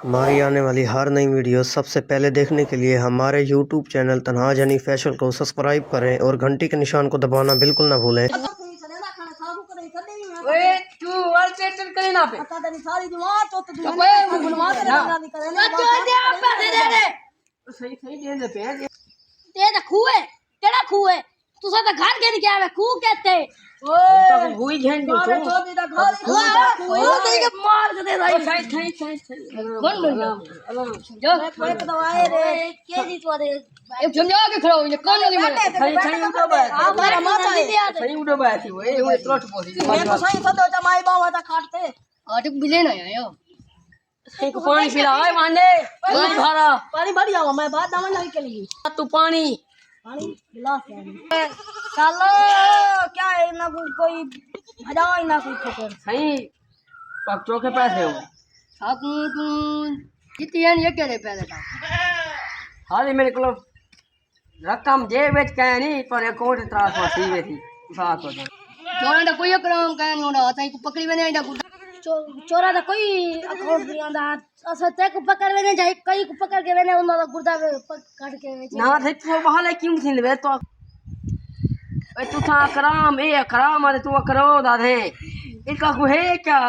हमारी आने वाली हर नई वीडियो सबसे पहले देखने के लिए हमारे YouTube चैनल तन्हा जानी फैशन को सब्सक्राइब करें और घंटी के निशान को दबाना बिल्कुल ना भूलें। तू सा घर के क्या है खूह कहते तो हुई घेन जो तो मार दे भाई कौन बोल जो एक दवाई रे के जी तो दे एक समझा के खड़ो ये कौन वाली मार सही उठो बा हमारा माता सही उठो बा थी वो त्रोट पोसी मैं तो सही सदो जमाई बावा ता खाटते आटे बिले ना आयो एक पानी पिला ओए मांडे पानी भरा पानी भर जाओ मैं बात दामन नहीं के लिए तू पानी पानी गिलास है चलो क्या है ना कोई भजाओ ना कोई ठोकर सही पक चोखे पैसे हो साकू तू कितनी है ये केड़े पैसे का हाली मेरे को रकम जे बेच के नहीं पर अकाउंट ट्रांसफर सी वे थी साथ हो चोरा दा कोई काम का नहीं होना ताई को पकड़ी में नहीं चोरा दा कोई अकाउंट नहीं आंदा अस ते को पकड़ में नहीं जाई कई को पकड़ के मैंने उन गुर्दा में काट के ना थे तो बहाले क्यों थी ले तो ए तू था कराम ए कराम आ तू करो दादे इनका को है क्या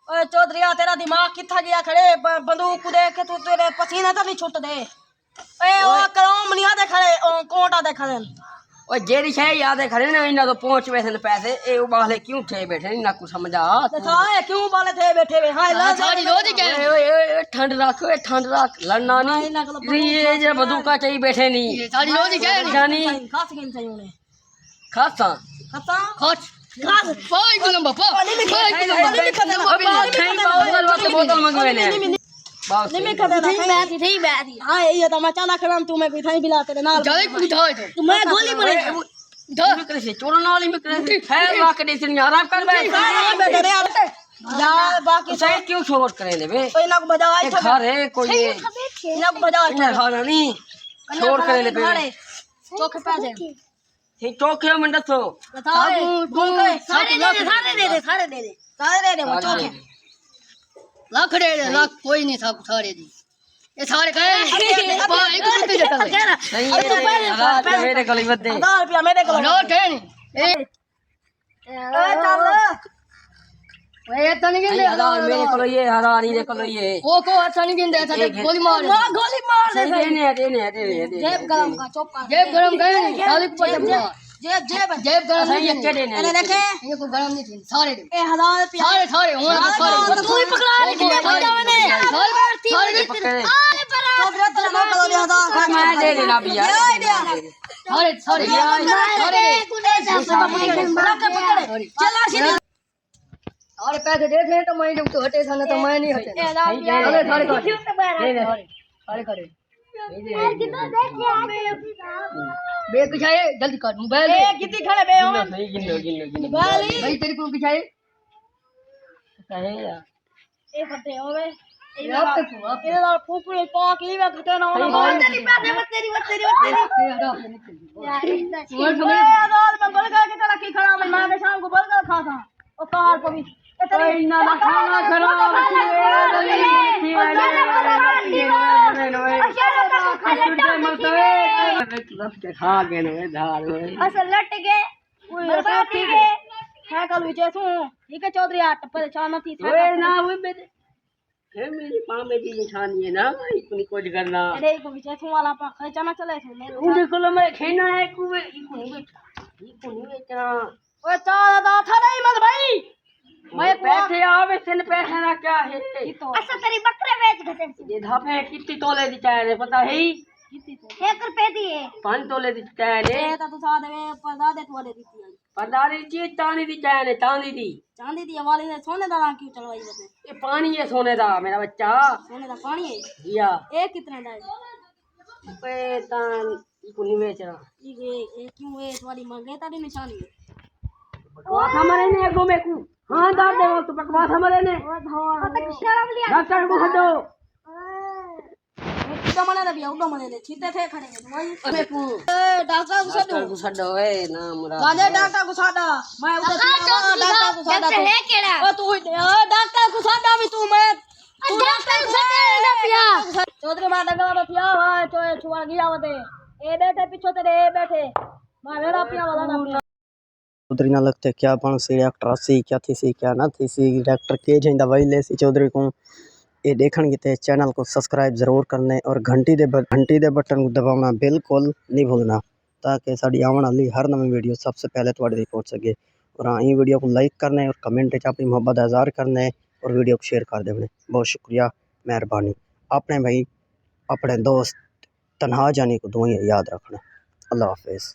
ओए चौधरी तेरा दिमाग किथा गया खड़े बंदूक देख के तू तेरे पसीना तो नहीं छूट दे ए ओ कराम नहीं आदे खड़े ओ कोटा दे खड़े ओ जेरी छे याद है खड़े ना इना तो पहुंच वैसे न पैसे ए बाले क्यों थे बैठे ना कुछ समझा था क्यों बाले थे बैठे वे हां ला सारी रोज के ओए ठंड रख लड़ना नहीं ये जे बंदूका चाहिए बैठे नहीं ये सारी रोज के जानी खास गेम चाहिए उन्हें खासा खास पाई को नंबर पानी में बोतल मंगवे ने नहीं मैं कहता था थी बैठी हां ये तो मैं चांदा खड़म तू मैं कोई थाई बिला तेरे नाल जाई कुछ थाई तो मैं गोली मारे धर करे से चोरन वाली में करे खैर ला के देसी आराम कर बे यार बाकी सही क्यों छोड़ करे ले बे कोई ना को बजाओ आई घर है कोई ना को बजाओ ना खाना नहीं छोड़ करे ले बे चौके पैसे ये चौके में दसो सारे दे दे वो चौके लाख दे दे लाख कोई नहीं था सारे दी ये सारे कहे भाई को कितने देता है नहीं ये मेरे गली में दे 1000 रुपया मेरे को नो टेन ए चल वे तो नहीं गिनदे मेरे को ये हरानी दे को ये को अच्छा नहीं गिनदे ऐसा गोली मार दे देने जेब गरम का चौक का जेब गरम कहे नहीं खाली को जेब जेब गरम सही है के देने अरे देखे ये को गरम नहीं थी सारे दे 1000 रुपया सारे सारे तू ही पकड़ा कितने बचा मैंने सारे पकड़े मैं दे देना भी यार सारे चला सीधा और पैसे दे थे तो मैं जब तो हटे सन तो मैं नहीं हटे अरे सारे सारे करे बे पिछाए जल्दी कर मोबाइल ए कितनी खड़े बे हो सही गिनो भाई तेरी को पिछाए कहे यार ए फटे होवे ये ना फूफू को की वे खटे ना हो तेरी पैसे मत तेरी यार मैं बर्गर की तरह की खड़ा मैं मां के शाम को बर्गर खा था और कार को भी इतना ना खाना खराब खा के न धार असल लट के बर्बाद ठीक है है कल विजय सु ठीक है चौधरी आट परेशान थी ओए ना वो मेरे है मेरी मां मेरी निशानी है ना इतनी कुछ करना अरे को विजय सु वाला पा खर्चा ना चले थे उनके को मैं खेना है कुवे इको नहीं बेचना ओए चाल दा था नहीं मत भाई मैं पैसे आवे सिन पैसे ना क्या है अच्छा तेरी बकरे बेच घटे ये धापे कितनी तोले दी चाय पता है कितनी तो 1 रुपए दी है 5 तोले दी चाय ले तो तू साथ में पदा दे तू दे दी पदारी चीज चांदी दी चाय ने चांदी दी वाली ने सोने दा क्यों चलवाई बने ये पानी है सोने दा मेरा बच्चा सोने दा पानी है या ए कितने दा है पे तान इको नहीं बेचना ये क्यों है तुम्हारी मांगे तारी निशानी है बकवास हमारे ने गो में को हां दाद दे तो बकवास हमारे ने शर्म लिया डॉक्टर को खदो तो मने भी उडो मने ले छीते थे खड़े भाई अबे को डॉक्टर को छडो ए ना मुरा गाजे डॉक्टर को साडा मैं उधर डॉक्टर को साडा है केड़ा ओ तू डॉक्टर को साडा भी तू मैं तू डॉक्टर दगला तो थिया हुआ चोए छुआ गया वते ए बैठे पीछे तेरे ए बैठे मावेड़ा पिया वाला ना पिया चौधरी ना लगते क्या पण सी एक्टर सी क्या थी सी क्या ना थी सी एक्टर के जिंदा वही ले सी चौधरी को ये देखने की ते चैनल को सब्सक्राइब जरूर करने और घंटी दे बटन को दबाना बिल्कुल नहीं भूलना ताकि साड़ी आने वाली हर नवी वीडियो सबसे पहले थोड़े तक पहुंच सके। और हाँ ये वीडियो को लाइक करने और कमेंट अपनी मोहब्बत इज़हार करने और वीडियो को शेयर कर देने। बहुत शुक्रिया मेहरबानी। अपने भाई अपने दोस्त तनहा जानी को दुआएं याद रखना। अल्लाह हाफिज़।